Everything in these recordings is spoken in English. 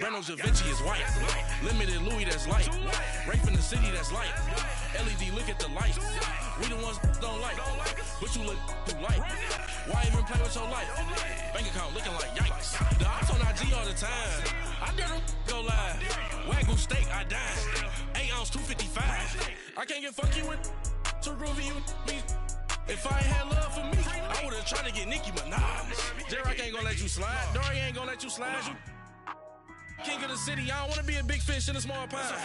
Reynolds Da Vinci is white. Limited Louis that's light. Rape in the city that's light. LED look at the lights. We the ones don't like. But you look too light. Why even play with your life? Bank account looking like yikes. The ops on IG all the time. I dare them go live. Wagyu steak, I dine. 8 ounce 255. I can't get funky with too groovy you me. If I ain't had love for me, I would've tried to get Nicki Minaj. J-Rock ain't gonna let you slide. Dory ain't gonna let you slide. You king of the city, I don't wanna be a big fish in a small pond.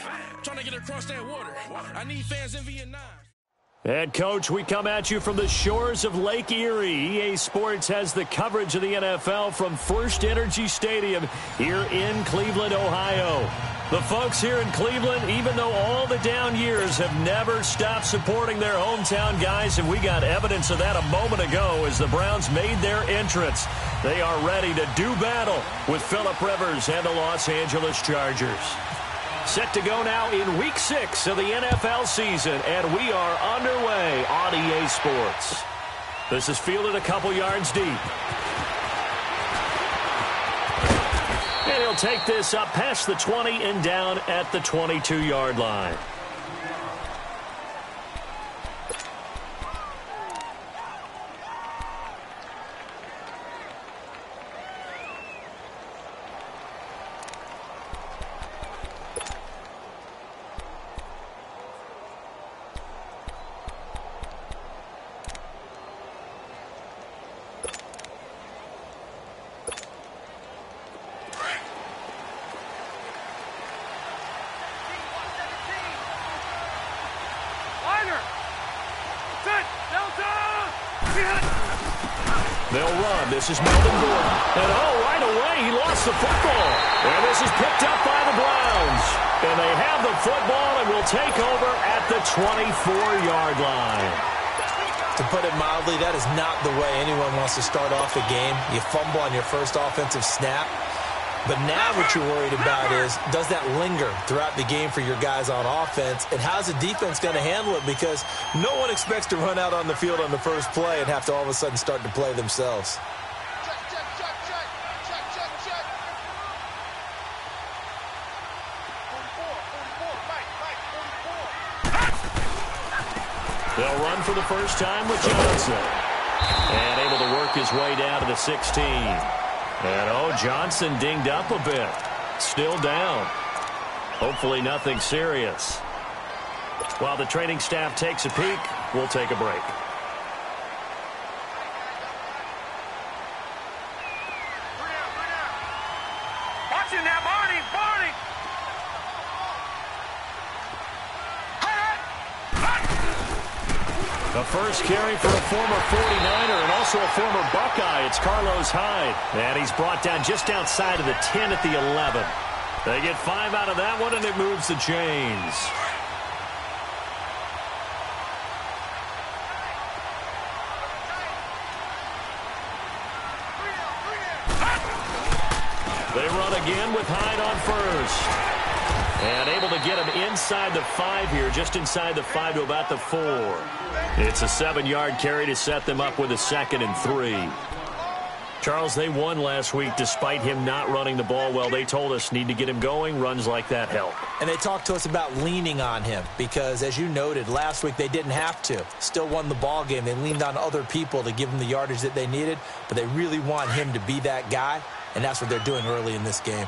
Trying to get across that water. I need fans in Vietnam. And, Coach, we come at you from the shores of Lake Erie. EA Sports has the coverage of the NFL from First Energy Stadium here in Cleveland, Ohio. The folks here in Cleveland, even though all the down years, have never stopped supporting their hometown guys, and we got evidence of that a moment ago as the Browns made their entrance. They are ready to do battle with Phillip Rivers and the Los Angeles Chargers. Set to go now in Week 6 of the NFL season, and we are underway on EA Sports. This is fielded a couple yards deep. And he'll take this up past the 20 and down at the 22-yard line. They'll run. This is Melvin Gordon. And, right away, he lost the football. And this is picked up by the Browns. And they have the football and will take over at the 24-yard line. To put it mildly, that is not the way anyone wants to start off a game. You fumble on your first offensive snap. But now what you're worried about is, does that linger throughout the game for your guys on offense? And how's the defense going to handle it? Because no one expects to run out on the field on the first play and have to all of a sudden start to play themselves. They'll run for the first time with Johnson. And able to work his way down to the 16. And, Johnson dinged up a bit. Still down. Hopefully nothing serious. While the training staff takes a peek, we'll take a break. Watching that, Barney! The first carry for a former 49er and also a former Buckeye. It's Carlos Hyde. And he's brought down just outside of the 10 at the 11. They get 5 out of that one, and it moves the chains. They run again with Hyde on first. And able to get him inside the 5 here, just inside the 5 to about the 4. It's a 7-yard carry to set them up with a 2nd and 3. Charles, they won last week despite him not running the ball well. They told us need to get him going. Runs like that help. And they talked to us about leaning on him because, as you noted, last week they didn't have to. Still won the ball game. They leaned on other people to give them the yardage that they needed, but they really want him to be that guy, and that's what they're doing early in this game.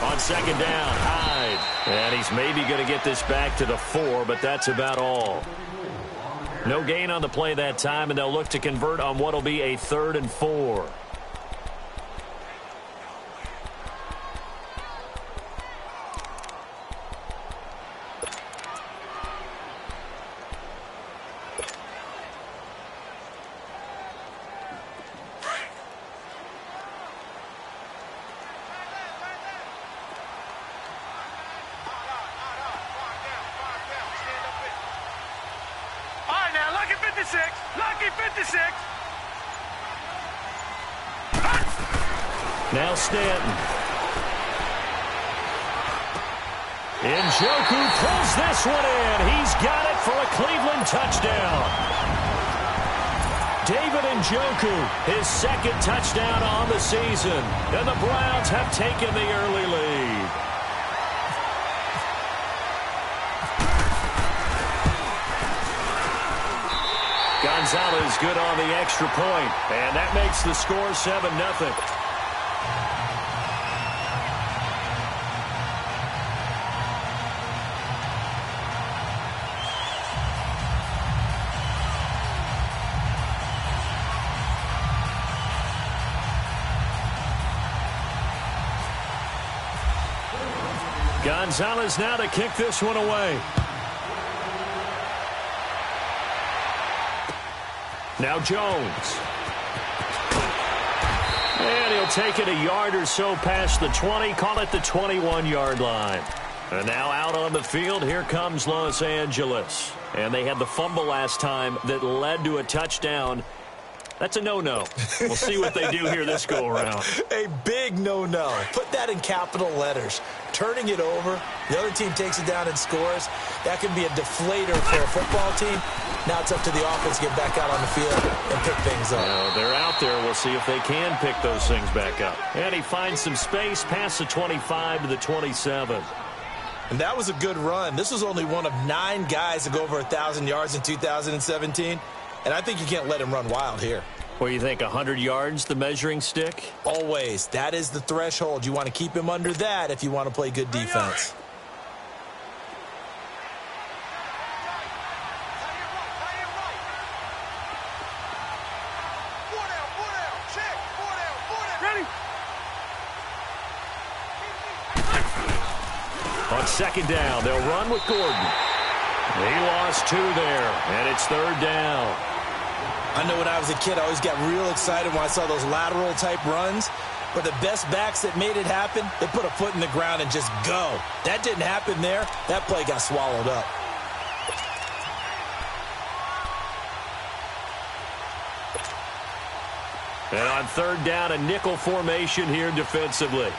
On 2nd down, Hyde. And he's maybe going to get this back to the 4, but that's about all. No gain on the play that time, and they'll look to convert on what will be a 3rd and 4. Lucky 56. Now Stanton. Njoku pulls this one in. He's got it for a Cleveland touchdown. David Njoku, his second touchdown on the season. And the Browns have taken the early lead. Gonzalez good on the extra point, and that makes the score 7-0. Gonzalez now to kick this one away. Now Jones. And he'll take it a yard or so past the 20, call it the 21-yard line. And now out on the field, here comes Los Angeles. And they had the fumble last time that led to a touchdown. That's a no-no. We'll see what they do here this go-around. A big no-no. Put that in capital letters. Turning it over, the other team takes it down and scores. That can be a deflator for a football team. Now it's up to the offense to get back out on the field and pick things up. Well, they're out there. We'll see if they can pick those things back up. And he finds some space past the 25 to the 27. And that was a good run. This was only one of 9 guys to go over 1,000 yards in 2017. And I think you can't let him run wild here. What do you think, 100 yards, the measuring stick? Always. That is the threshold. You want to keep him under that if you want to play good defense. On second down, they'll run with Gordon. He lost 2 there, and it's third down. I know when I was a kid, I always got real excited when I saw those lateral-type runs. But the best backs that made it happen, they put a foot in the ground and just go. That didn't happen there. That play got swallowed up. And on third down, a nickel formation here defensively.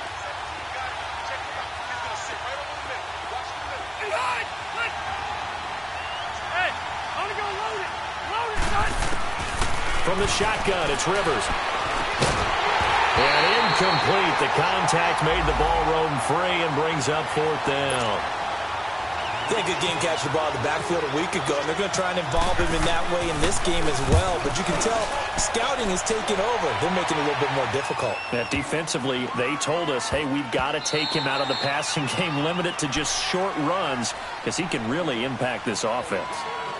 From the shotgun, it's Rivers. And incomplete. The contact made the ball roam free and brings up fourth down. They had a good game catch the ball in the backfield a week ago, and they're going to try and involve him in that way in this game as well. But you can tell scouting is taking over. They're making it a little bit more difficult. Yeah, defensively, they told us, hey, we've got to take him out of the passing game, limit it to just short runs, because he can really impact this offense.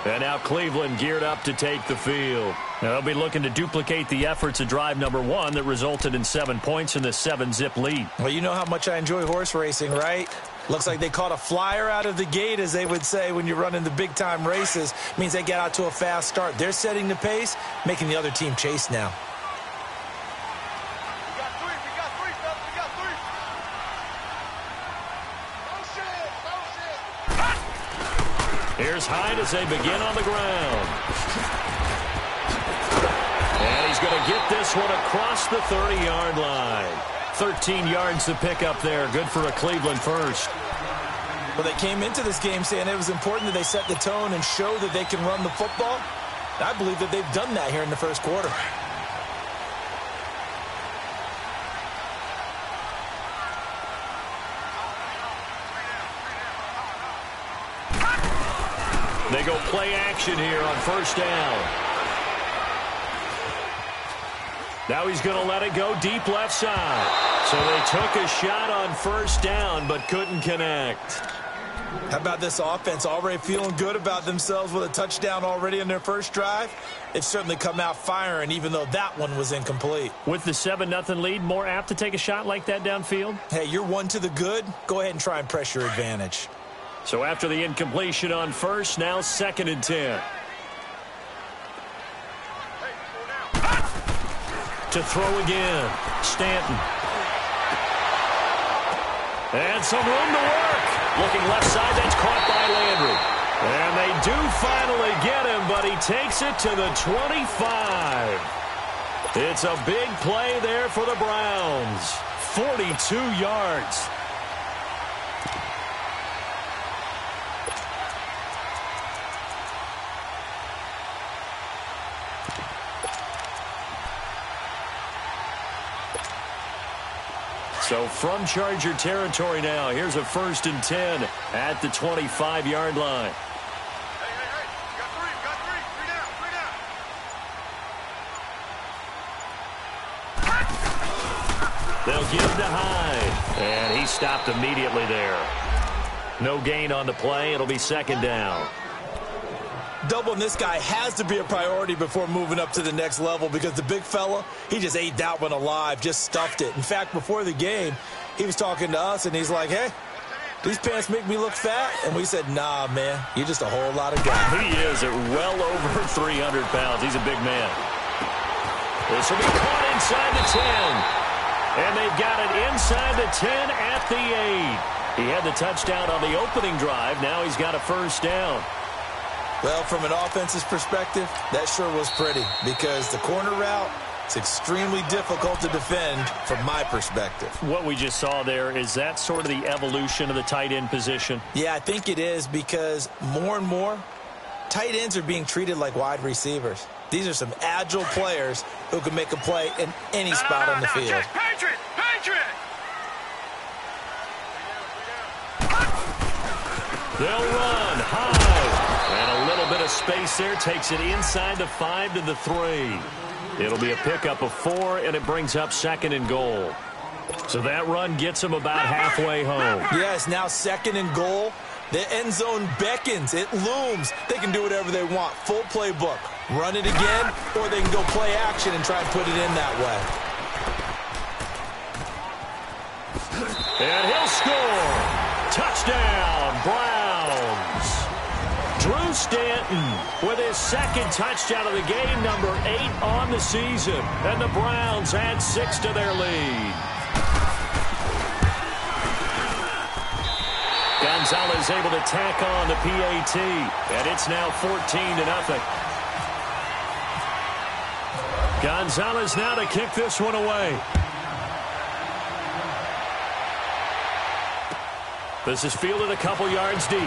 And now Cleveland geared up to take the field. Now they'll be looking to duplicate the efforts of drive number 1 that resulted in 7 points in the 7-zip lead. Well, you know how much I enjoy horse racing, right? Looks like they caught a flyer out of the gate, as they would say when you're running the big-time races. Means they get out to a fast start. They're setting the pace, making the other team chase now. Here's Hyde as they begin on the ground. And he's going to get this one across the 30-yard line. 13 yards to pick up there. Good for a Cleveland first. Well, they came into this game saying it was important that they set the tone and show that they can run the football. I believe that they've done that here in the first quarter. They go play action here on first down. Now he's going to let it go deep left side. So they took a shot on first down but couldn't connect. How about this offense already feeling good about themselves with a touchdown already in their first drive? They've certainly come out firing, even though that one was incomplete. With the 7-0 lead, more apt to take a shot like that downfield? Hey, you're 1 to the good. Go ahead and try and press your advantage. So after the incompletion on first, now 2nd and 10. To throw again, Stanton. And some room to work. Looking left side, that's caught by Landry. And they do finally get him, but he takes it to the 25. It's a big play there for the Browns. 42 yards. So from Charger territory now, here's a 1st and 10 at the 25-yard line. Hey, you got three. Three down. They'll give to Hyde, and he stopped immediately there. No gain on the play. It'll be 2nd down. Doubling this guy has to be a priority before moving up to the next level because the big fella, he just ate that one alive, just stuffed it. In fact, before the game, he was talking to us, and he's like, hey, these pants make me look fat. And we said, nah, man, you're just a whole lot of guy. He is at well over 300 pounds. He's a big man. This will be caught inside the 10. And they've got it inside the 10 at the 8. He had the touchdown on the opening drive. Now he's got a 1st down. Well, from an offense's perspective, that sure was pretty because the corner route is extremely difficult to defend from my perspective. What we just saw there, is that sort of the evolution of the tight end position? Yeah, I think it is because more and more, tight ends are being treated like wide receivers. These are some agile players who can make a play in any spot on the field. Just Patriot! They'll run high. And a little bit of space there. Takes it inside the 5 to the 3. It'll be a pickup of 4, and it brings up 2nd and goal. So that run gets them about halfway home. Yes, now 2nd and goal. The end zone beckons. It looms. They can do whatever they want. Full playbook. Run it again, or they can go play action and try and put it in that way. And he'll score. Touchdown, Browns. Drew Stanton with his 2nd touchdown of the game, number 8 on the season. And the Browns add 6 to their lead. Gonzalez able to tack on the PAT. And it's now 14-0. Gonzalez now to kick this one away. This is fielded a couple yards deep.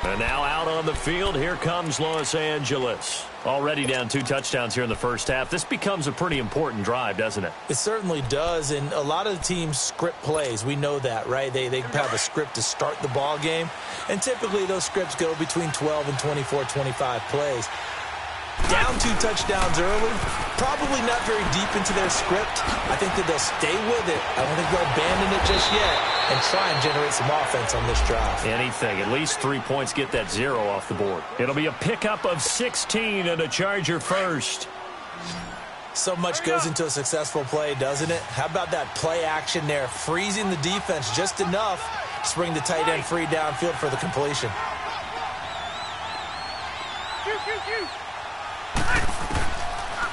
And now out on the field, here comes Los Angeles. Already down 2 touchdowns here in the first half. This becomes a pretty important drive, doesn't it? It certainly does, and a lot of the teams script plays. We know that, right? They have a script to start the ball game, and typically those scripts go between 12 and 24, 25 plays. Down 2 touchdowns early, probably not very deep into their script. I think that they'll stay with it. I don't think they'll abandon it just yet and try and generate some offense on this drive. Anything. At least 3 points, get that 0 off the board. It'll be a pickup of 16 and a Charger 1st. So much goes into a successful play, doesn't it? How about that play action there, freezing the defense just enough to bring the tight end free downfield for the completion.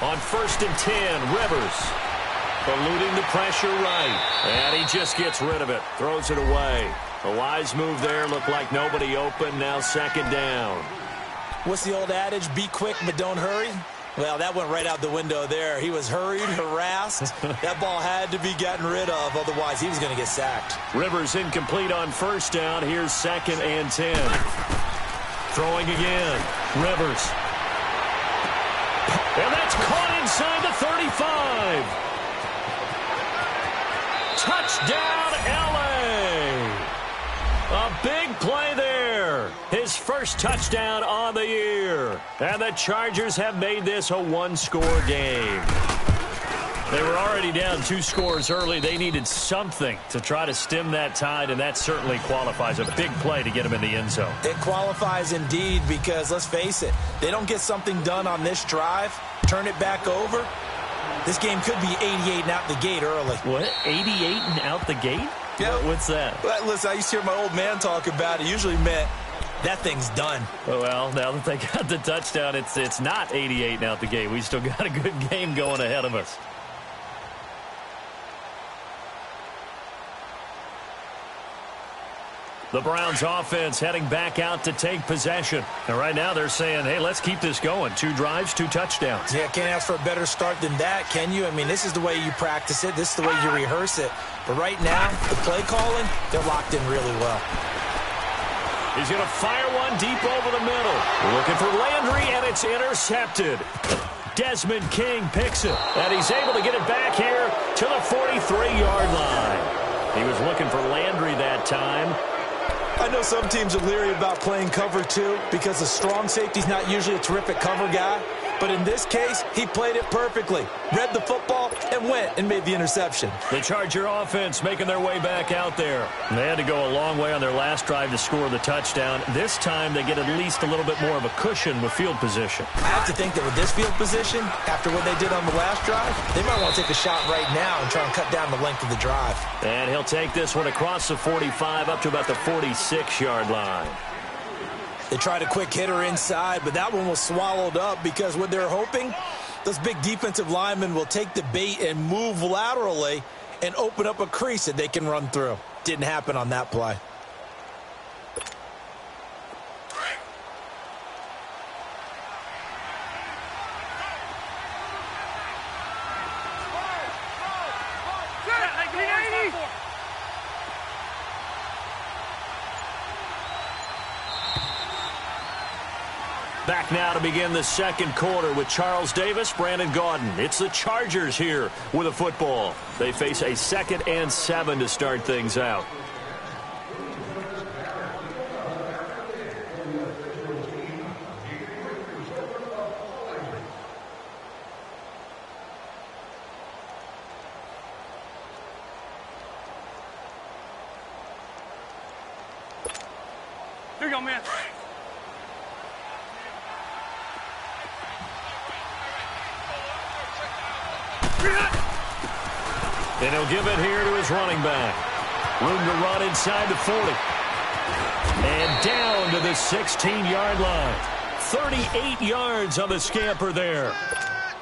On 1st and 10, Rivers eluding the pressure right. And he just gets rid of it, throws it away. A wise move there, looked like nobody open, now 2nd down. What's the old adage, be quick but don't hurry? Well, that went right out the window there. He was hurried, harassed. That ball had to be gotten rid of, otherwise he was going to get sacked. Rivers incomplete on 1st down. Here's 2nd and 10. Throwing again. Rivers. And that's caught inside the 35. Touchdown, L.A. A big play there. His first touchdown on the year. And the Chargers have made this a 1-score game. They were already down 2 scores early. They needed something to try to stem that tide, and that certainly qualifies. A big play to get them in the end zone. It qualifies indeed because, let's face it, they don't get something done on this drive, turn it back over, this game could be 88 and out the gate early. What? 88 and out the gate? Yeah. What's that? Well, listen, I used to hear my old man talk about it. It usually meant that thing's done. Well, now that they got the touchdown, it's not 88 and out the gate. We still got a good game going ahead of us. The Browns offense heading back out to take possession. And right now they're saying, hey, let's keep this going. 2 drives, 2 touchdowns. Yeah, can't ask for a better start than that, can you? I mean, this is the way you practice it. This is the way you rehearse it. But right now, the play calling, they're locked in really well. He's going to fire one deep over the middle. Looking for Landry, and it's intercepted. Desmond King picks it, and he's able to get it back here to the 43-yard line. He was looking for Landry that time. I know some teams are leery about playing cover 2 because a strong safety's not usually a terrific cover guy. But in this case, he played it perfectly. Read the football and went and made the interception. The Charger offense making their way back out there. They had to go a long way on their last drive to score the touchdown. This time they get at least a little bit more of a cushion with field position. I have to think that with this field position, after what they did on the last drive, they might want to take a shot right now and try and cut down the length of the drive. And he'll take this one across the 45 up to about the 46-yard line. They tried a quick hitter inside, but that one was swallowed up because what they're hoping, those big defensive linemen will take the bait and move laterally and open up a crease that they can run through. Didn't happen on that play. Back now to begin the second quarter with Charles Davis, Brandon Gaudin. It's the Chargers here with a football. They face a 2nd and 7 to start things out. Here you go, man. And he'll give it here to his running back. Room to run inside the 40. And down to the 16-yard line. 38 yards on the scamper there.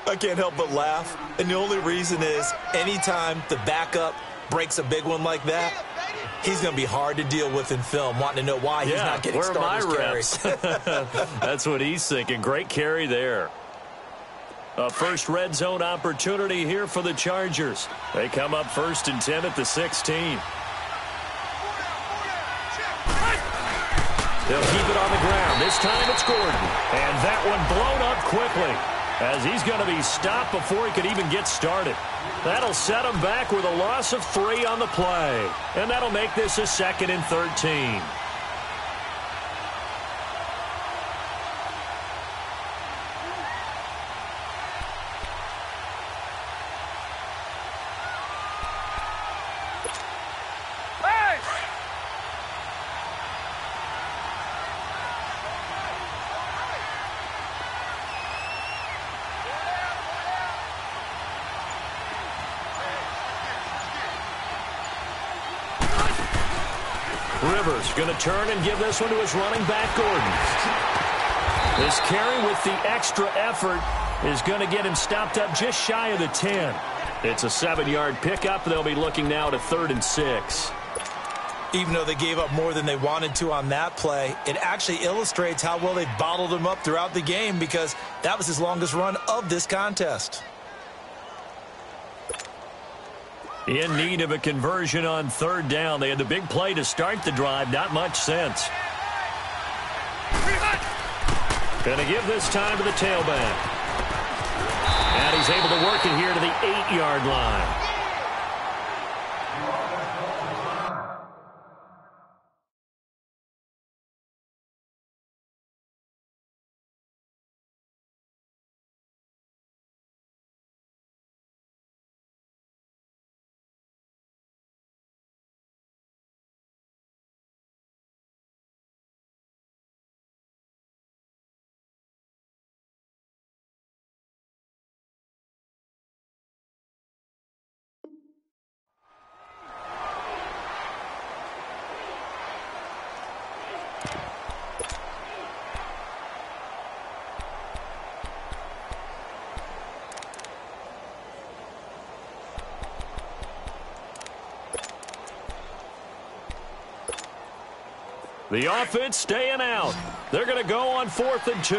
I can't help but laugh. And the only reason is anytime the backup breaks a big one like that, he's going to be hard to deal with in film, wanting to know why he's not getting starters carries. That's what he's thinking. Great carry there. A first red zone opportunity here for the Chargers. They come up 1st and 10 at the 16. They'll keep it on the ground. This time it's Gordon. And that one blown up quickly as he's going to be stopped before he could even get started. That'll set him back with a loss of 3 on the play. And that'll make this a 2nd and 13. Rivers going to turn and give this one to his running back, Gordon. This carry with the extra effort is going to get him stopped up just shy of the 10. It's a 7-yard pickup. They'll be looking now to 3rd and 6. Even though they gave up more than they wanted to on that play, it actually illustrates how well they bottled him up throughout the game because that was his longest run of this contest. In need of a conversion on 3rd down. They had the big play to start the drive. Not much sense. Going to give this time to the tailback. And he's able to work it here to the 8-yard line. The offense staying out. They're going to go on 4th and 2.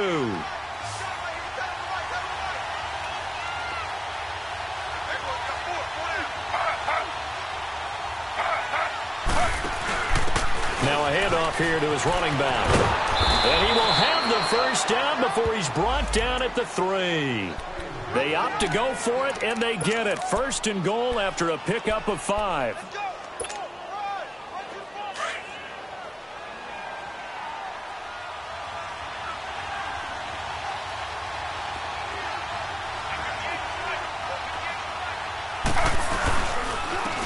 Now a handoff here to his running back. And he will have the first down before he's brought down at the 3. They opt to go for it, and they get it. 1st and goal after a pickup of 5.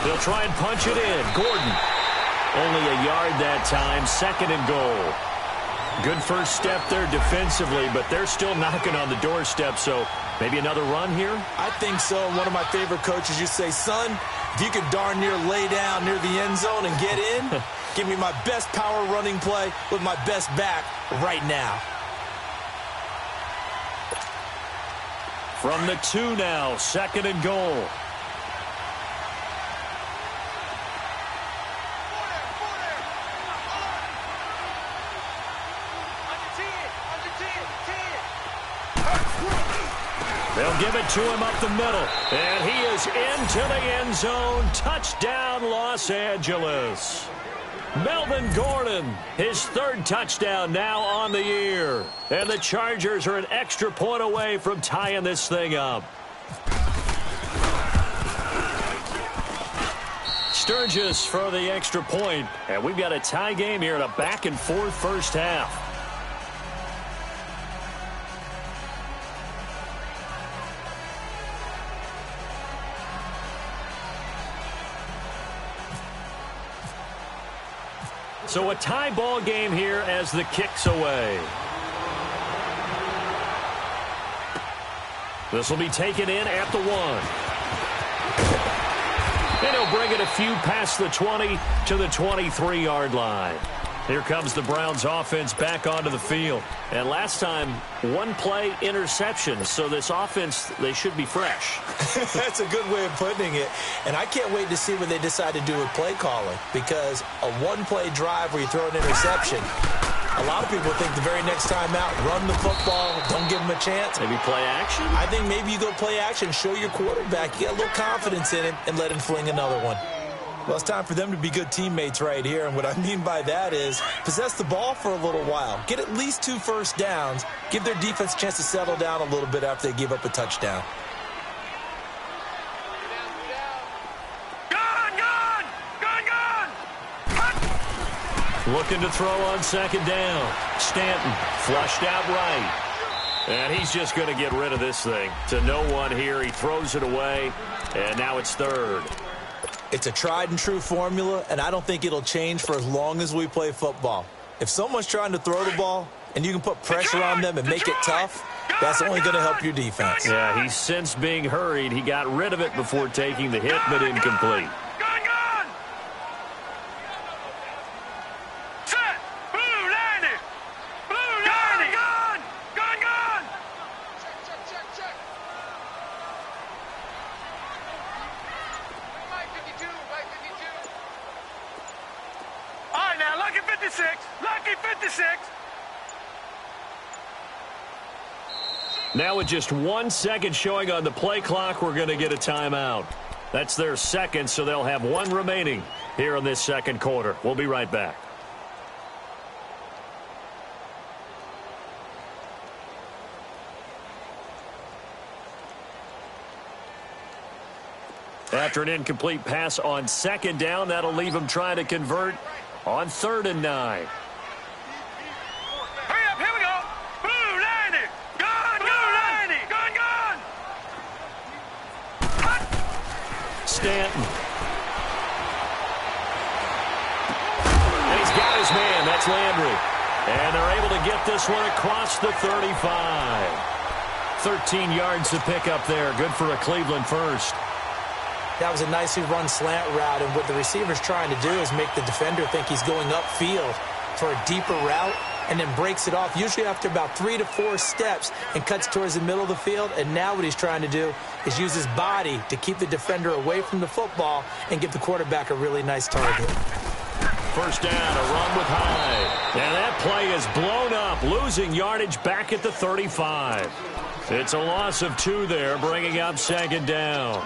They'll try and punch it in. Gordon. Only a yard that time. 2nd and goal. Good first step there defensively, but they're still knocking on the doorstep, so maybe another run here? I think so. One of my favorite coaches, you say, son, if you could darn near lay down near the end zone and get in, give me my best power running play with my best back right now. From the 2 now, 2nd and goal. They'll give it to him up the middle. And he is into the end zone. Touchdown, Los Angeles. Melvin Gordon, his 3rd touchdown now on the year. And the Chargers are an extra point away from tying this thing up. Sturgis for the extra point. And we've got a tie game here in a back-and-forth first half. So a tie ball game here as the kick's away. This will be taken in at the 1. And he'll bring it a few past the 20 to the 23-yard line. Here comes the Browns offense back onto the field. And last time, 1-play interception. So this offense, they should be fresh. That's a good way of putting it. And I can't wait to see what they decide to do with play calling. Because a 1-play drive where you throw an interception, a lot of people think the very next time out, run the football, don't give them a chance. Maybe play action? I think maybe you go play action, show your quarterback, you get a little confidence in him, and let him fling another one. Well, it's time for them to be good teammates right here, and what I mean by that is possess the ball for a little while, get at least 2 first downs, give their defense a chance to settle down a little bit after they give up a touchdown. Looking to throw on 2nd down. Stanton flushed out right. And he's just going to get rid of this thing. To no one here. He throws it away, and now it's 3rd. It's a tried-and-true formula, and I don't think it'll change for as long as we play football. If someone's trying to throw the ball and you can put pressure on them and make it tough, that's only going to help your defense. Yeah, he's since being hurried. He got rid of it before taking the hit, but incomplete. Now with just 1 second showing on the play clock, we're going to get a timeout. That's their 2nd, so they'll have 1 remaining here in this 2nd quarter. We'll be right back. After an incomplete pass on 2nd down, that'll leave them trying to convert on 3rd and 9. Stanton. And he's got his man. That's Landry. And they're able to get this one across the 35. 13 yards to pick up there. Good for a Cleveland first. That was a nicely run slant route, and what the receiver's trying to do is make the defender think he's going upfield for a deeper route, and then breaks it off, usually after about 3 to 4 steps, and cuts towards the middle of the field. And now what he's trying to do is use his body to keep the defender away from the football and give the quarterback a really nice target. First down, a run with Hyde. And that play is blown up, losing yardage back at the 35. It's a loss of 2 there, bringing up second down.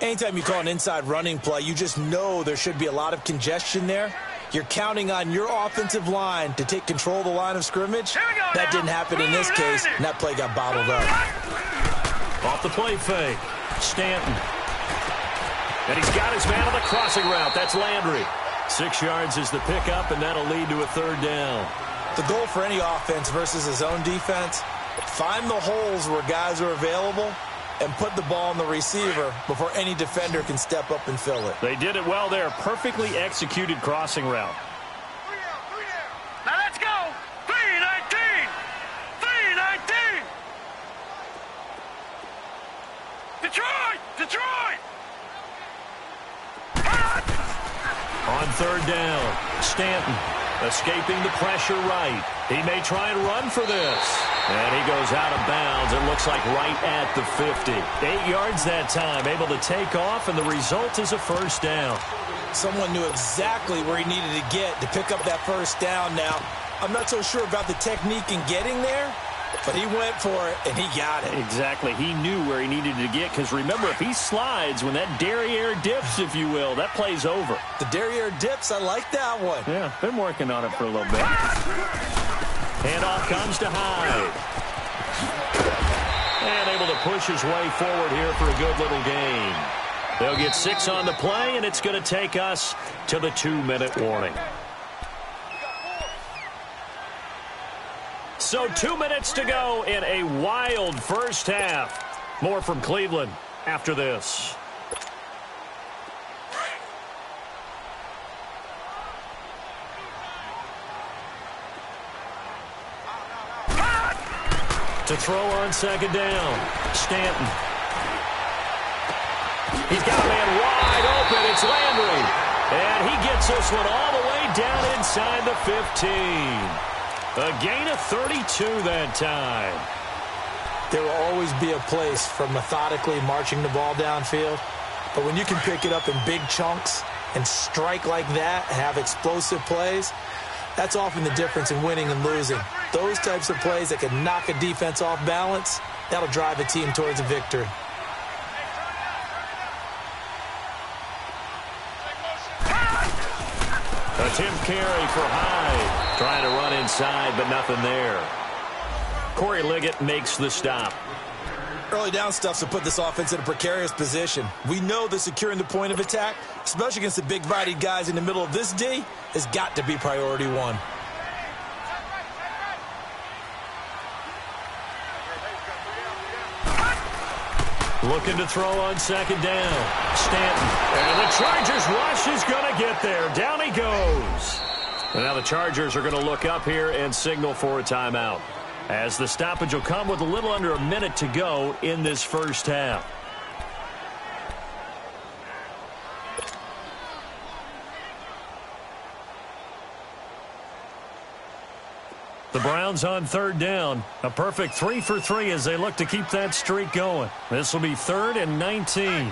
Anytime you call an inside running play, you just know there should be a lot of congestion there. You're counting on your offensive line to take control of the line of scrimmage. That didn't happen in this case, and that play got bottled up. Off the play fake, Stanton. And he's got his man on the crossing route. That's Landry. 6 yards is the pickup, and that'll lead to a third down. The goal for any offense versus his own defense, find the holes where guys are available and put the ball on the receiver before any defender can step up and fill it. They did it well there. Perfectly executed crossing route. Now let's go. 3-19. 3-19. Detroit. Detroit. On third down, Stanton escaping the pressure right. He may try and run for this. And he goes out of bounds. It looks like right at the 50. 8 yards that time, able to take off, and the result is a first down. Someone knew exactly where he needed to get to pick up that first down now. I'm not so sure about the technique in getting there, but he went for it, and he got it. Exactly. He knew where he needed to get, because remember, if he slides, when that derriere dips, if you will, that play's over. The derriere dips, I like that one. Yeah, been working on it for a little bit. Handoff comes to Hyde. And able to push his way forward here for a good little gain. They'll get 6 on the play, and it's going to take us to the 2-minute warning. So 2 minutes to go in a wild first half. More from Cleveland after this. To throw on second down, Stanton. He's got a man wide open. It's Landry. And he gets this one all the way down inside the 15. A gain of 32 that time. There will always be a place for methodically marching the ball downfield. But when you can pick it up in big chunks and strike like that and have explosive plays, that's often the difference in winning and losing. Those types of plays that can knock a defense off balance, that'll drive a team towards a victory. Attempt carry for Hyde. Trying to run inside, but nothing there. Corey Liggett makes the stop. Early down stuffs will put this offense in a precarious position. We know that securing the point of attack, especially against the big-bodied guys in the middle of this D, has got to be priority one. Looking to throw on second down. Stanton. And the Chargers rush is going to get there. Down he goes. And now the Chargers are going to look up here and signal for a timeout, as the stoppage will come with a little under a minute to go in this first half. The Browns on third down. A perfect 3 for 3 as they look to keep that streak going. This will be 3rd and 19.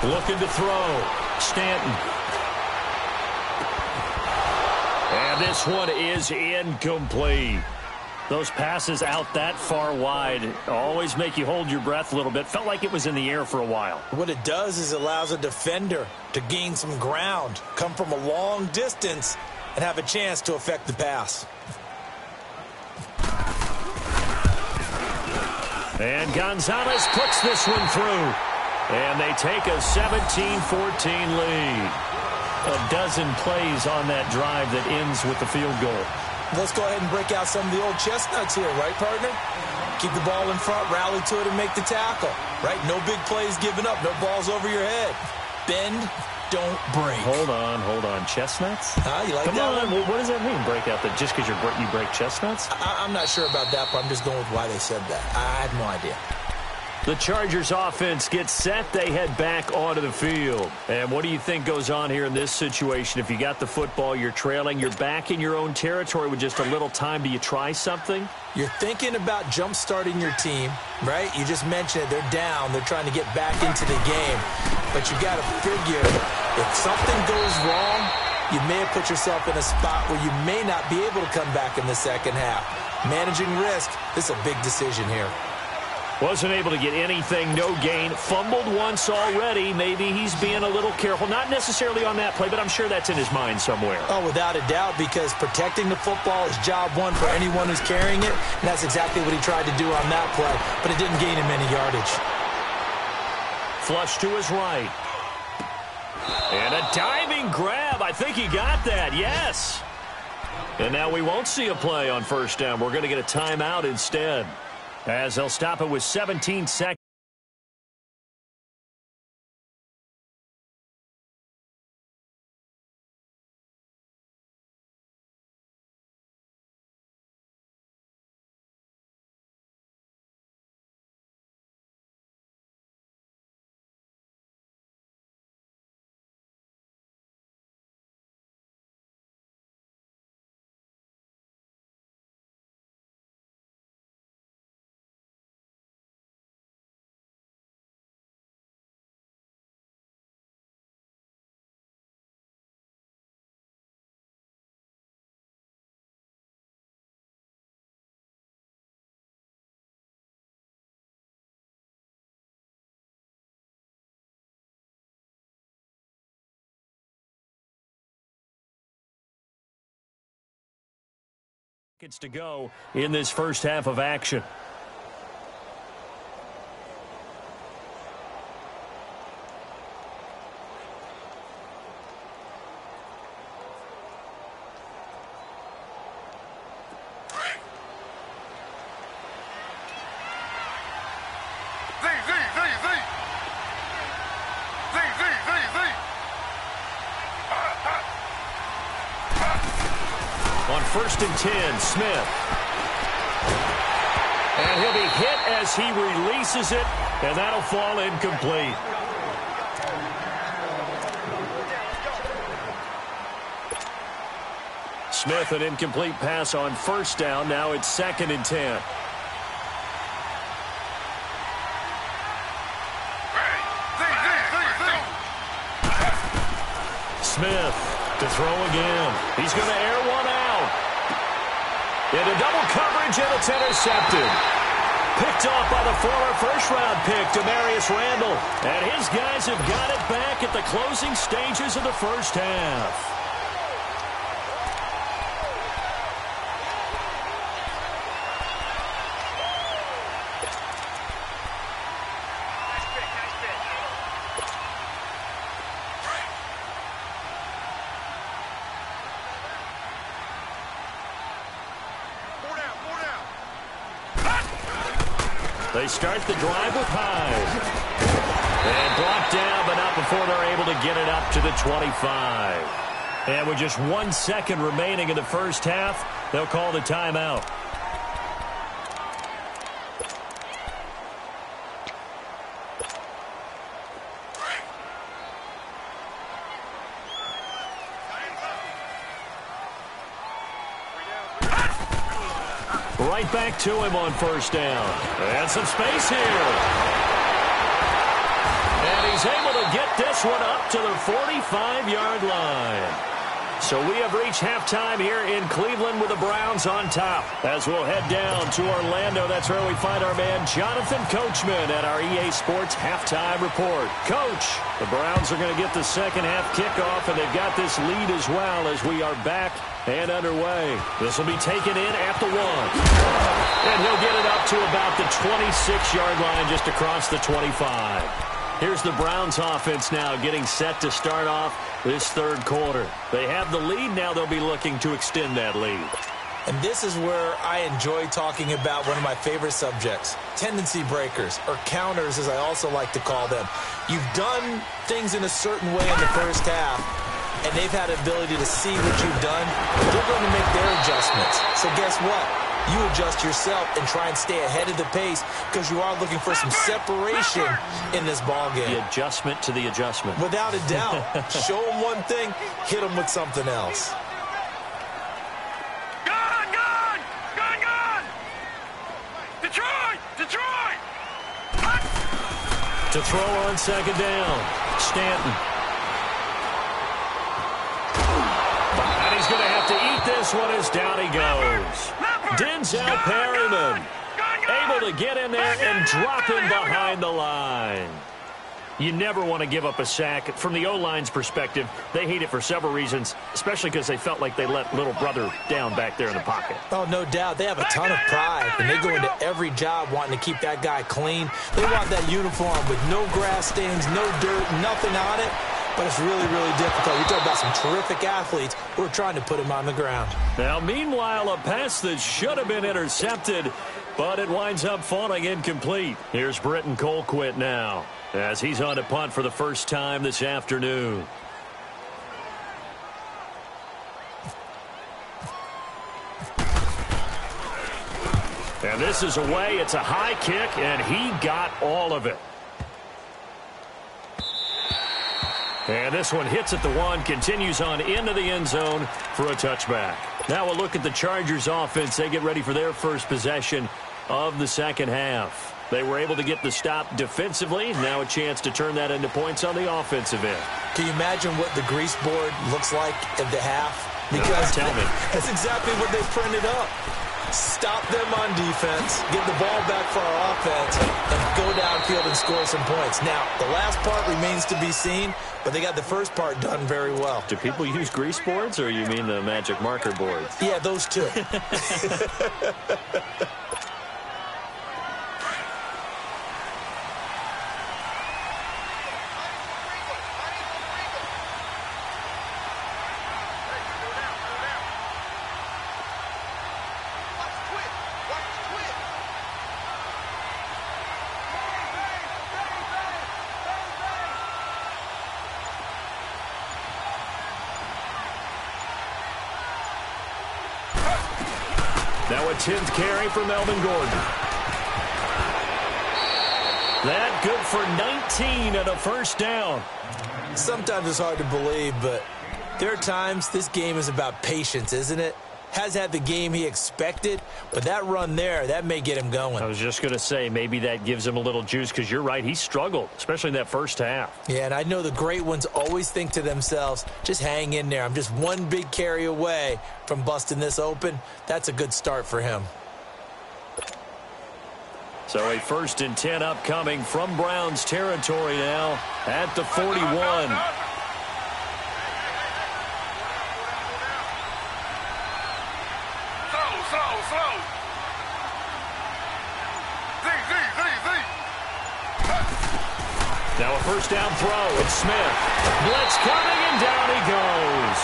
Looking to throw. Stanton. And this one is incomplete. Those passes out that far wide always make you hold your breath a little bit. Felt like it was in the air for a while. What it does is it allows a defender to gain some ground, come from a long distance, and have a chance to affect the pass. And Gonzalez puts this one through. And they take a 17-14 lead. A dozen plays on that drive that ends with the field goal. Let's go ahead and break out some of the old chestnuts here, right, partner? Keep the ball in front, rally to it, and make the tackle, right? No big plays given up, no balls over your head. Bend, don't break. Hold on. Chestnuts? You like Come that on, one? what does that mean, break out? That just because you break chestnuts? I'm not sure about that, but I'm just going with why they said that. I have no idea. The Chargers offense gets set. They head back onto the field. And what do you think goes on here in this situation? If you got the football, you're trailing, you're back in your own territory with just a little time. Do you try something? You're thinking about jump-starting your team, right? You just mentioned it. They're down. They're trying to get back into the game. But you got to figure if something goes wrong, you may have put yourself in a spot where you may not be able to come back in the second half. Managing risk, this is a big decision here. Wasn't able to get anything, no gain. Fumbled once already. Maybe he's being a little careful. Not necessarily on that play, but I'm sure that's in his mind somewhere. Oh, without a doubt, because protecting the football is job one for anyone who's carrying it, and that's exactly what he tried to do on that play, but it didn't gain him any yardage. Flush to his right. And a diving grab. I think he got that, yes. And now we won't see a play on first down. We're going to get a timeout instead, as they'll stop it with 17 seconds. To go in this first half of action. On 1st and 10, Smith. And he'll be hit as he releases it, and that'll fall incomplete. Smith, an incomplete pass on 1st down. Now it's 2nd and 10. Smith to throw again. He's going to air one out. Into double coverage, and it's intercepted. Picked off by the former first-round pick, Demarius Randall. And his guys have got it back at the closing stages of the first half. They start the drive with Hyde. And brought down, but not before they're able to get it up to the 25. And with just 1 second remaining in the first half, they'll call the timeout. Right back to him on 1st down. And some space here. And he's able to get this one up to the 45-yard line. So we have reached halftime here in Cleveland with the Browns on top. As we'll head down to Orlando, that's where we find our man Jonathan Coachman at our EA Sports Halftime Report. Coach, the Browns are going to get the second half kickoff, and they've got this lead as well as we are back and underway. This will be taken in at the 1. And he'll get it up to about the 26-yard line, just across the 25. Here's the Browns offense now getting set to start off this third quarter. They have the lead. Now they'll be looking to extend that lead. And this is where I enjoy talking about one of my favorite subjects, tendency breakers, or counters as I also like to call them. You've done things in a certain way in the first half, and they've had the ability to see what you've done. They're going to make their adjustments. So guess what? you adjust yourself and try and stay ahead of the pace because you are looking for some separation in this ball game. The adjustment to the adjustment. Without a doubt. Show them one thing, hit them with something else. Detroit! To throw on second down, Stanton. And he's going to have to eat this one as down he goes. Denzel Perryman able to get in there and drop him behind the line. You never want to give up a sack. From the O-line's perspective, they hate it for several reasons, especially because they felt like they let little brother down back there in the pocket. Oh, no doubt. They have a ton of pride, and they go into every job wanting to keep that guy clean. They want that uniform with no grass stains, no dirt, nothing on it, but it's really, really difficult. You're talking about some terrific athletes who are trying to put him on the ground. Now, meanwhile, a pass that should have been intercepted, but it winds up falling incomplete. Here's Britton Colquitt now, as he's on to punt for the first time this afternoon. And this is away. It's a high kick, and he got all of it. And this one hits at the one, continues on into the end zone for a touchback. Now we'll look at the Chargers offense. They get ready for their first possession of the second half. They were able to get the stop defensively. Now a chance to turn that into points on the offensive end. Can you imagine what the grease board looks like at the half? Because Because tell me. that's exactly what they printed up. Stop them on defense, get the ball back for our offense, and go downfield and score some points. Now, the last part remains to be seen, but they got the first part done very well. Do people use grease boards, or you mean the magic marker boards? Yeah, those two. Now a 10th carry for Melvin Gordon. That good for 19 and a first down. Sometimes it's hard to believe, but there are times this game is about patience, isn't it? Has had the game he expected, but that run there, that may get him going. I was just going to say, maybe that gives him a little juice, because you're right, he struggled, especially in that first half. Yeah, and I know the great ones always think to themselves, just hang in there. I'm just one big carry away from busting this open. That's a good start for him. So a 1st and 10 upcoming from Browns territory now at the 41. Slow. Now a first down throw. It's Smith. Blitz coming, and down he goes.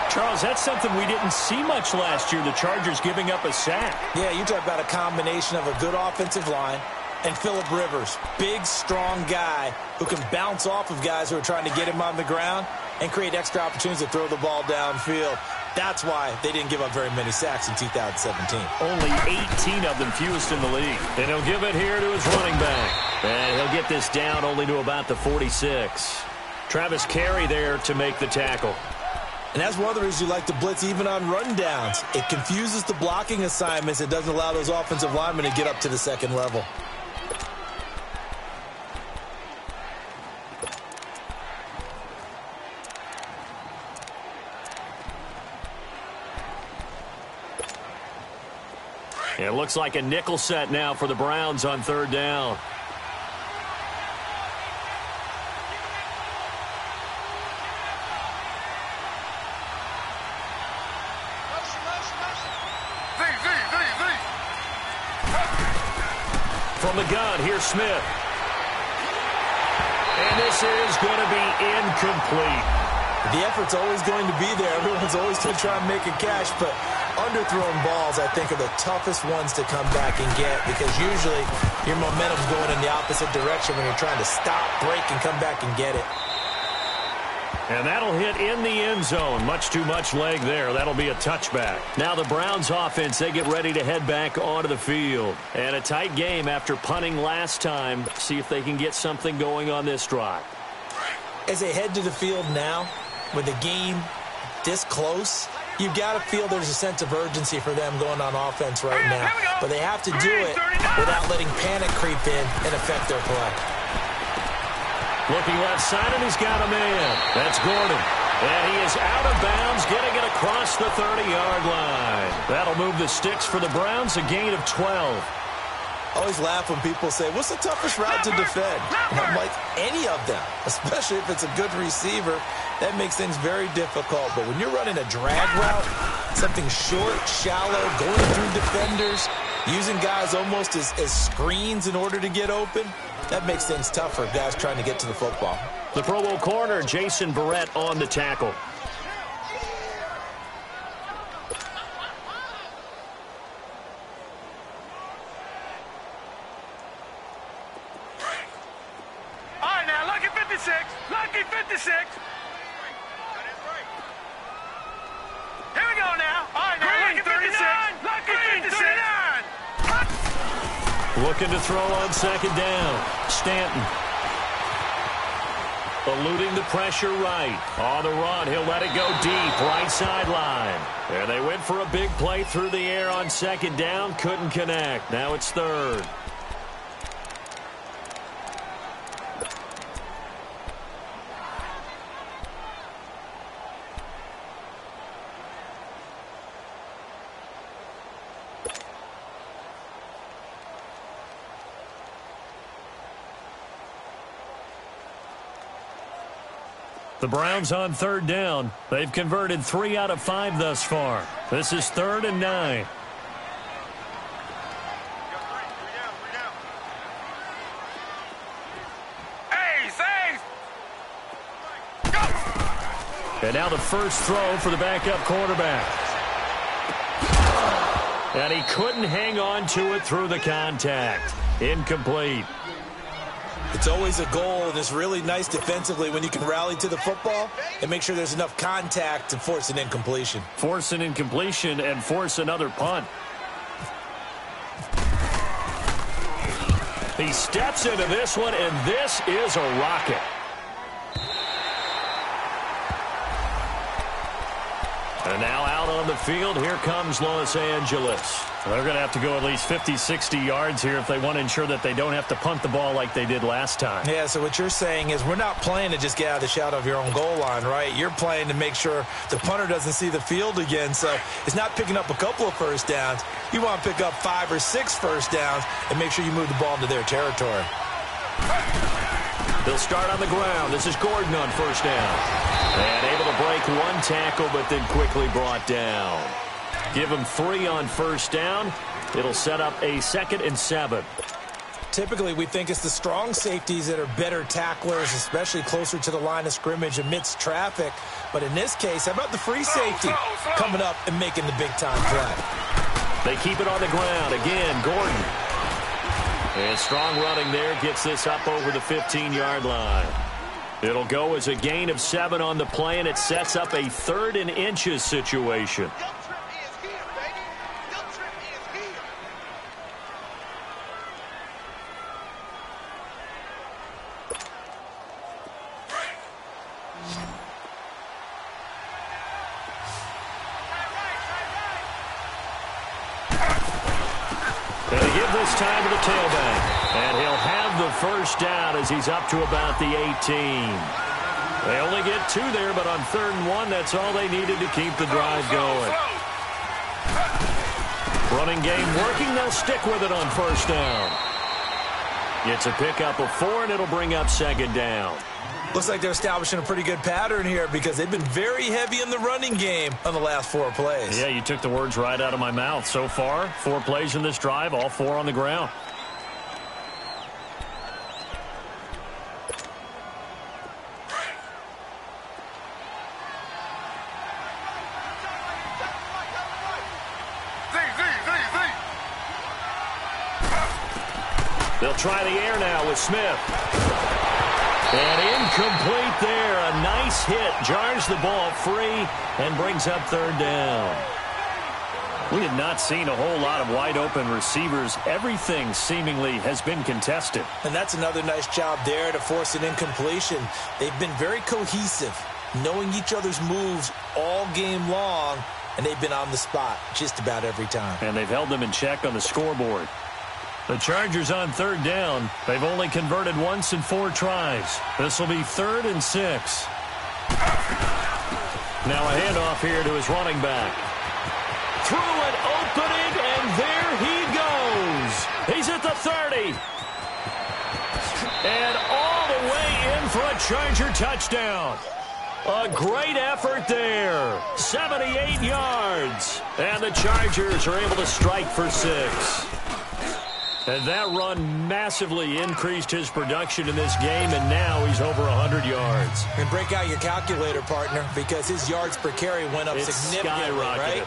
Charles, that's something we didn't see much last year, the Chargers giving up a sack. Yeah, you talk about a combination of a good offensive line and Phillip Rivers, big, strong guy who can bounce off of guys who are trying to get him on the ground and create extra opportunities to throw the ball downfield. That's why they didn't give up very many sacks in 2017. Only 18 of them, fewest in the league. And he'll give it here to his running back. And he'll get this down only to about the 46. Travis Carey there to make the tackle. And that's one of the reasons you like to blitz even on rundowns. It confuses the blocking assignments. It doesn't allow those offensive linemen to get up to the second level. It looks like a nickel set now for the Browns on 3rd down. From the gun, here's Smith. And this is going to be incomplete. The effort's always going to be there. Everyone's always going to try and make a catch, but underthrown balls, I think, are the toughest ones to come back and get because usually your momentum's going in the opposite direction when you're trying to stop, break, and come back and get it. And that'll hit in the end zone. Much too much leg there. That'll be a touchback. Now the Browns offense, they get ready to head back onto the field. And a tight game after punting last time. See if they can get something going on this drive. As they head to the field now, with the game this close, you've got to feel there's a sense of urgency for them going on offense right now. But they have to do it without letting panic creep in and affect their play. Looking left side, and he's got a man. That's Gordon. And he is out of bounds, getting it across the 30-yard line. That'll move the sticks for the Browns, a gain of 12. I always laugh when people say, what's the toughest route to defend? And I'm like, any of them, especially if it's a good receiver. That makes things very difficult. But when you're running a drag route, something short, shallow, going through defenders, using guys almost as screens in order to get open, that makes things tough for guys trying to get to the football. The Pro Bowl corner, Jason Verrett, on the tackle. All right, now, lucky 56. Lucky 56. Here we go now. All right, now, lucky 56. Lucky 56. Looking to throw on second down. Stanton. Eluding the pressure right. On the run, he'll let it go deep. Right sideline. There they went for a big play through the air on second down. Couldn't connect. Now it's third. The Browns on third down. They've converted 3 out of 5 thus far. This is 3rd and 9. And now the first throw for the backup quarterback. And he couldn't hang on to it through the contact. Incomplete. It's always a goal, and it's really nice defensively when you can rally to the football and make sure there's enough contact to force an incompletion. Force an incompletion and force another punt. He steps into this one, and this is a rocket. And now out on the field, here comes Los Angeles. They're going to have to go at least 50, 60 yards here if they want to ensure that they don't have to punt the ball like they did last time. Yeah, so what you're saying is we're not playing to just get out of the shadow of your own goal line, right? You're playing to make sure the punter doesn't see the field again. So it's not picking up a couple of first downs. You want to pick up 5 or 6 first downs and make sure you move the ball into their territory. They'll start on the ground. This is Gordon on first down. And able to break one tackle, but then quickly brought down. Give him 3 on first down. It'll set up a 2nd and 7. Typically, we think it's the strong safeties that are better tacklers, especially closer to the line of scrimmage amidst traffic. But in this case, how about the free safety coming up and making the big-time play? They keep it on the ground. Again, Gordon. And strong running there gets this up over the 15-yard line. It'll go as a gain of 7 on the play, and it sets up a 3rd and inches situation. This time to the tailback, and he'll have the first down as he's up to about the 18. They only get 2 there, but on 3rd and 1, that's all they needed to keep the drive going. Running game working, they'll stick with it on first down. It's a pickup of 4, and it'll bring up 2nd down. Looks like they're establishing a pretty good pattern here because they've been very heavy in the running game on the last 4 plays. Yeah, you took the words right out of my mouth. So far, 4 plays in this drive, all 4 on the ground. They'll try the air now with Smith. And incomplete there. A nice base hit jars the ball free and brings up third down. We have not seen a whole lot of wide-open receivers. Everything seemingly has been contested. And that's another nice job there to force an incompletion. They've been very cohesive, knowing each other's moves all game long, and they've been on the spot just about every time. And they've held them in check on the scoreboard. The Chargers on third down. They've only converted once in 4 tries. This will be 3rd and 6. Now a handoff here to his running back. Through an opening, and there he goes. He's at the 30. And all the way in for a Charger touchdown. A great effort there. 78 yards. And the Chargers are able to strike for 6. And that run massively increased his production in this game, and now he's over 100 yards. And break out your calculator, partner, because his yards per carry went up significantly, right?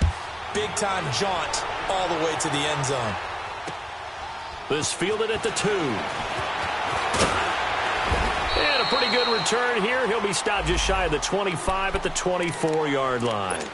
Big-time jaunt all the way to the end zone. This fielded at the 2. And a pretty good return here. He'll be stopped just shy of the 25 at the 24-yard line.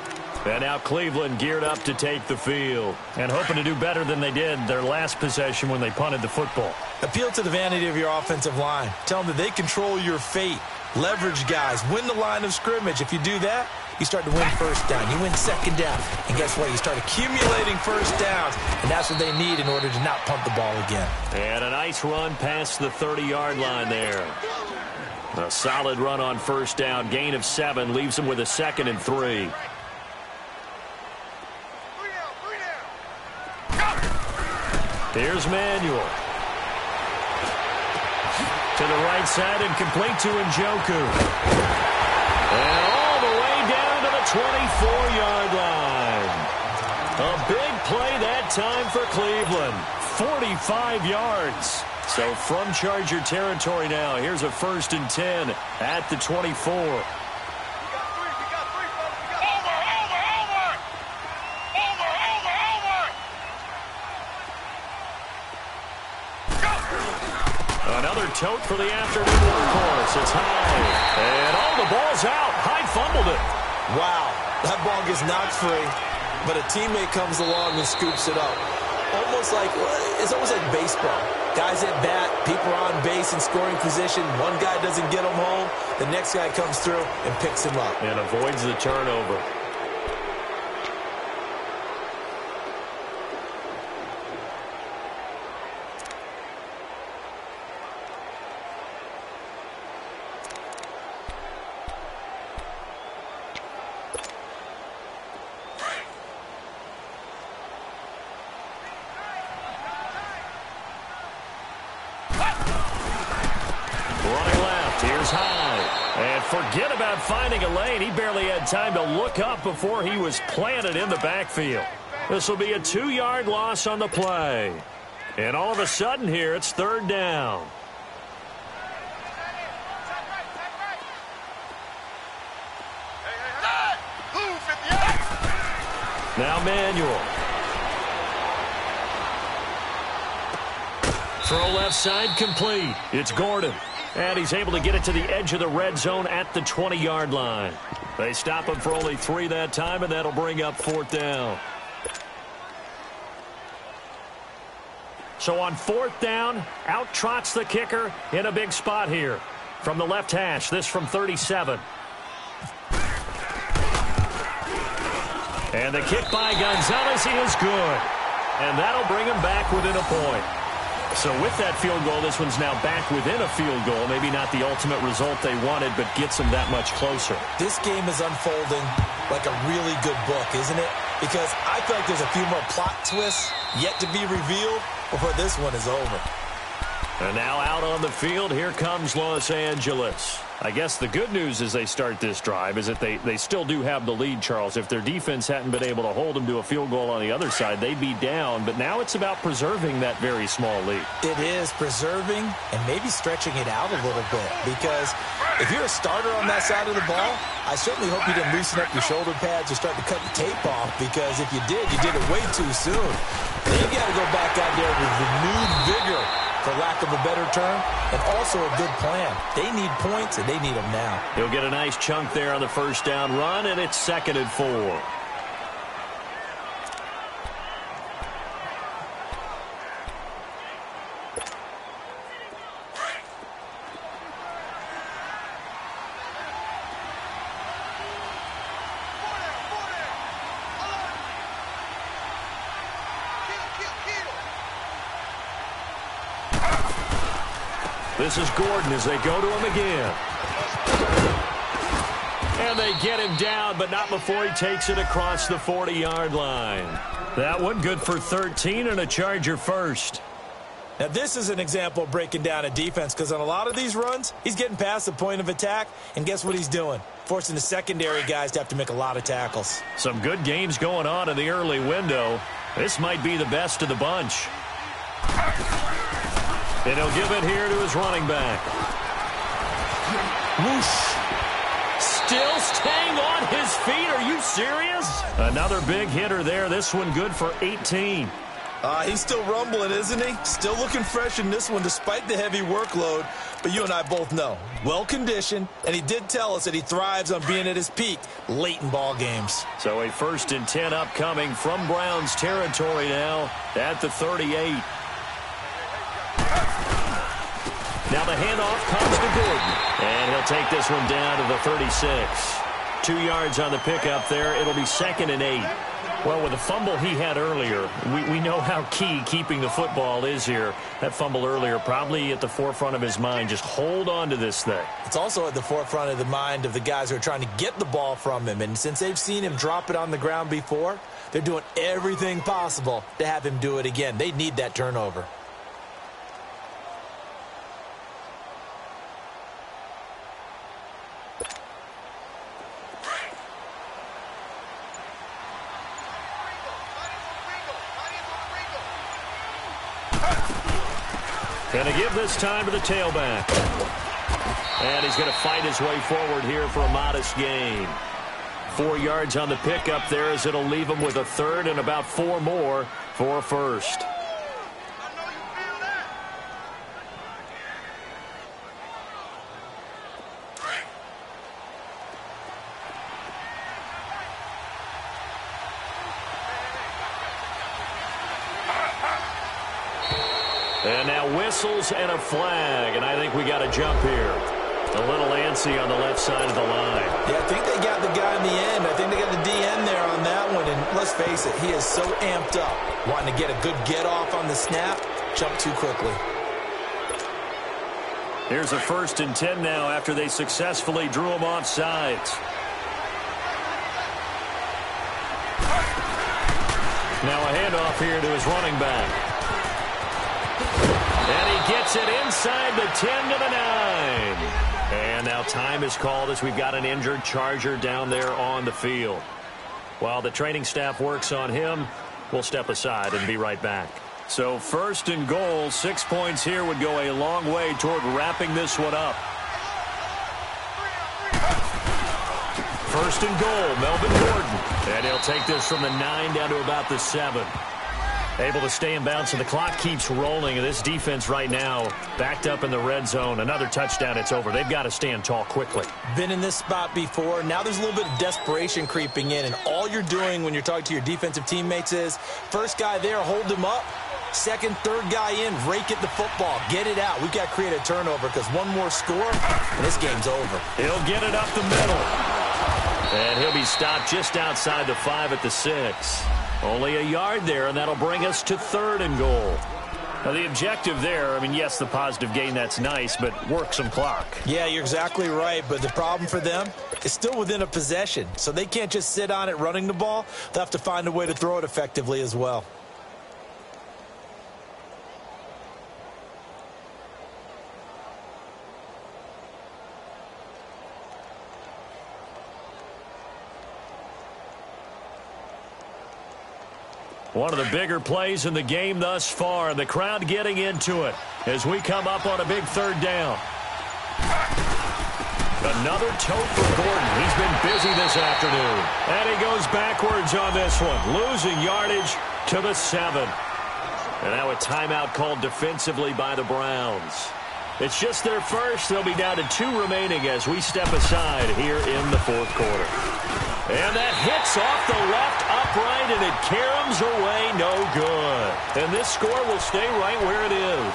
And now Cleveland geared up to take the field and hoping to do better than they did their last possession when they punted the football. Appeal to the vanity of your offensive line. Tell them that they control your fate. Leverage guys. Win the line of scrimmage. If you do that, you start to win first down. You win second down. And guess what? You start accumulating first downs. And that's what they need in order to not punt the ball again. And a nice run past the 30-yard line there. A solid run on first down. Gain of 7 leaves them with a 2nd and 3. Here's Manuel. To the right side and complete to Njoku. And all the way down to the 24-yard line. A big play that time for Cleveland. 45 yards. So from Charger territory now, here's a 1st and 10 at the 24. Another tote for the afternoon workhorse. It's high. And all the ball's out. Hyde fumbled it. Wow. That ball gets knocked free, but a teammate comes along and scoops it up. It's almost like baseball. Guys at bat, people are on base in scoring position. One guy doesn't get him home. The next guy comes through and picks him up. And avoids the turnover. Forget about finding a lane. He barely had time to look up before he was planted in the backfield. This will be a 2-yard loss on the play. And all of a sudden here, it's 3rd down. Now Manuel. Throw left side complete. It's Gordon. And he's able to get it to the edge of the red zone at the 20-yard line. They stop him for only 3 that time, and that'll bring up 4th down. So on 4th down, out trots the kicker in a big spot here. From the left hash, this from 37. And the kick by Gonzalez, he is good. And that'll bring him back within a point. So with that field goal, this one's now back within a field goal. Maybe not the ultimate result they wanted, but gets them that much closer. This game is unfolding like a really good book, isn't it? Because I feel like there's a few more plot twists yet to be revealed before this one is over. And now out on the field, here comes Los Angeles. I guess the good news as they start this drive is that they still do have the lead, Charles. If their defense hadn't been able to hold them to a field goal on the other side, they'd be down. But now it's about preserving that very small lead. It is preserving and maybe stretching it out a little bit. Because if you're a starter on that side of the ball, I certainly hope you didn't loosen up your shoulder pads or start to cut the tape off. Because if you did it way too soon. They've got to go back out there with renewed vigor for lack of a better term, and also a good plan. They need points, and they need them now. He'll get a nice chunk there on the first down run, and it's 2nd and 4. This is Gordon as they go to him again. And they get him down, but not before he takes it across the 40-yard line. That one good for 13 and a Charger first. Now, this is an example of breaking down a defense because on a lot of these runs, he's getting past the point of attack, and guess what he's doing? Forcing the secondary guys to have to make a lot of tackles. Some good games going on in the early window. This might be the best of the bunch. And he'll give it here to his running back. Whoosh. Still staying on his feet. Are you serious? Another big hitter there. This one good for 18. He's still rumbling, isn't he? Still looking fresh in this one despite the heavy workload. But you and I both know, well-conditioned, and he did tell us that he thrives on being at his peak late in ball games. So a 1st and 10 upcoming from Browns territory now at the 38. Now the handoff comes to Gordon, and he'll take this one down to the 36. 2 yards on the pickup there. It'll be 2nd and 8. Well, with the fumble he had earlier, we know how key keeping the football is here. That fumble earlier probably at the forefront of his mind. Just hold on to this thing. It's also at the forefront of the mind of the guys who are trying to get the ball from him. And since they've seen him drop it on the ground before, they're doing everything possible to have him do it again. They need that turnover. Going to give this time to the tailback. And he's going to fight his way forward here for a modest gain. 4 yards on the pickup there as it'll leave him with a 3rd and about 4 more for a 1st. And now whistles and a flag, and I think we got a jump here. A little antsy on the left side of the line. Yeah, I think they got the guy in the end. I think they got the DN there on that one, and let's face it, he is so amped up, wanting to get a good get-off on the snap, jump too quickly. Here's a 1st and 10 now after they successfully drew him off sides. Now a handoff here to his running back. And he gets it inside the 10 to the 9. And now time is called as we've got an injured Charger down there on the field. While the training staff works on him, we'll step aside and be right back. So 1st and goal, 6 points here would go a long way toward wrapping this one up. 1st and goal, Melvin Gordon. And he'll take this from the 9 down to about the 7. Able to stay in bounds, and the clock keeps rolling. And this defense right now backed up in the red zone. Another touchdown, it's over. They've got to stand tall quickly. Been in this spot before. Now there's a little bit of desperation creeping in, and all you're doing when you're talking to your defensive teammates is first guy there, hold him up. Second, third guy in, rake at the football. Get it out. We've got to create a turnover because one more score, and this game's over. He'll get it up the middle. And he'll be stopped just outside the 5 at the 6. Only a yard there, and that'll bring us to 3rd and goal. Now, the objective there, I mean, yes, the positive gain, that's nice, but work some clock. Yeah, you're exactly right, but the problem for them is still within a possession, so they can't just sit on it running the ball. They'll have to find a way to throw it effectively as well. One of the bigger plays in the game thus far. The crowd getting into it as we come up on a big 3rd down. Another tote for Gordon. He's been busy this afternoon. And he goes backwards on this one, losing yardage to the 7. And now a timeout called defensively by the Browns. It's just their first. They'll be down to 2 remaining as we step aside here in the fourth quarter. And that hits off the left upright, and it caroms away no good. And this score will stay right where it is.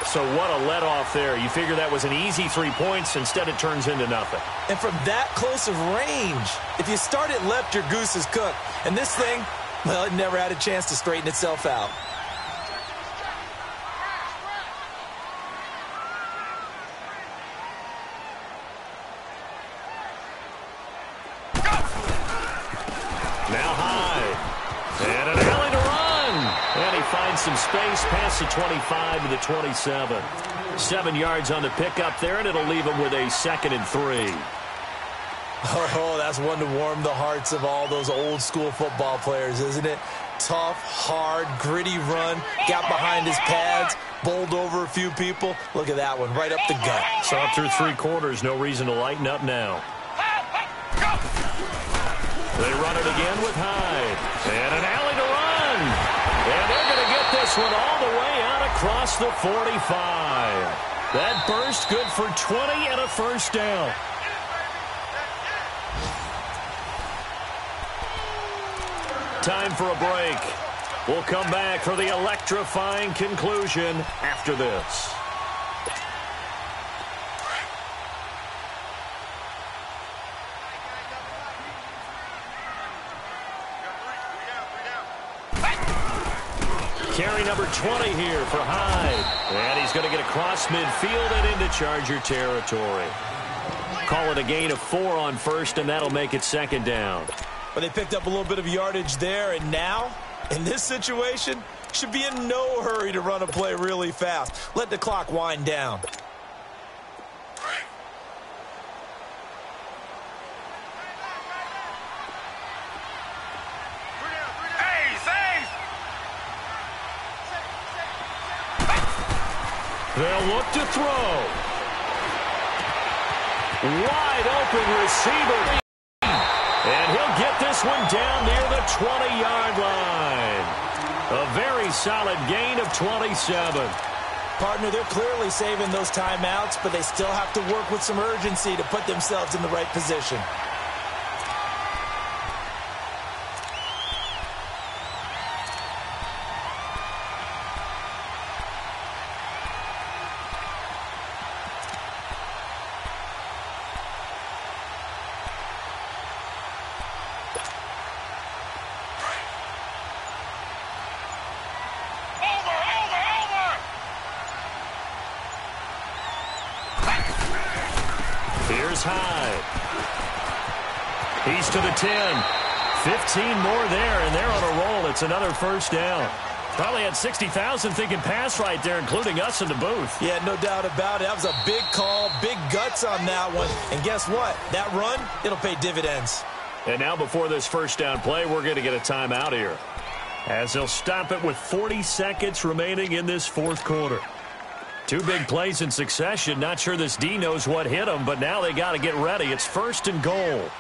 So what a let-off there. You figure that was an easy 3 points. Instead, it turns into nothing. And from that close of range, if you start it left, your goose is cooked. And this thing, well, it never had a chance to straighten itself out. Now Hyde. And an alley to run. And he finds some space past the 25 to the 27. 7 yards on the pickup there, and it'll leave him with a 2nd and 3. Oh, that's one to warm the hearts of all those old school football players, isn't it? Tough, hard, gritty run, got behind his pads, bowled over a few people. Look at that one, right up the gut. So up through 3 quarters, no reason to lighten up now. They run it again with Hyde. And an alley to run. And they're going to get this one all the way out across the 45. That burst good for 20 and a first down. Time for a break. We'll come back for the electrifying conclusion after this. Carry number 20 here for Hyde. And he's going to get across midfield and into Charger territory. Call it a gain of 4 on first, and that'll make it 2nd down. But they picked up a little bit of yardage there, and now, in this situation, should be in no hurry to run a play really fast. Let the clock wind down. They'll look to throw. Wide open receiver. And he'll get this one down near the 20-yard line. A very solid gain of 27. Partner, they're clearly saving those timeouts, but they still have to work with some urgency to put themselves in the right position. Here's Hyde. He's to the 10. 15 more there, and they're on a roll. It's another first down. Probably had 60,000 thinking pass right there, including us in the booth. Yeah, no doubt about it. That was a big call, big guts on that one. And guess what? That run, it'll pay dividends. And now before this first down play, we're going to get a timeout here, as they'll stop it with 40 seconds remaining in this fourth quarter. 2 big plays in succession. Not sure this D knows what hit them, but now they got to get ready. It's 1st and goal.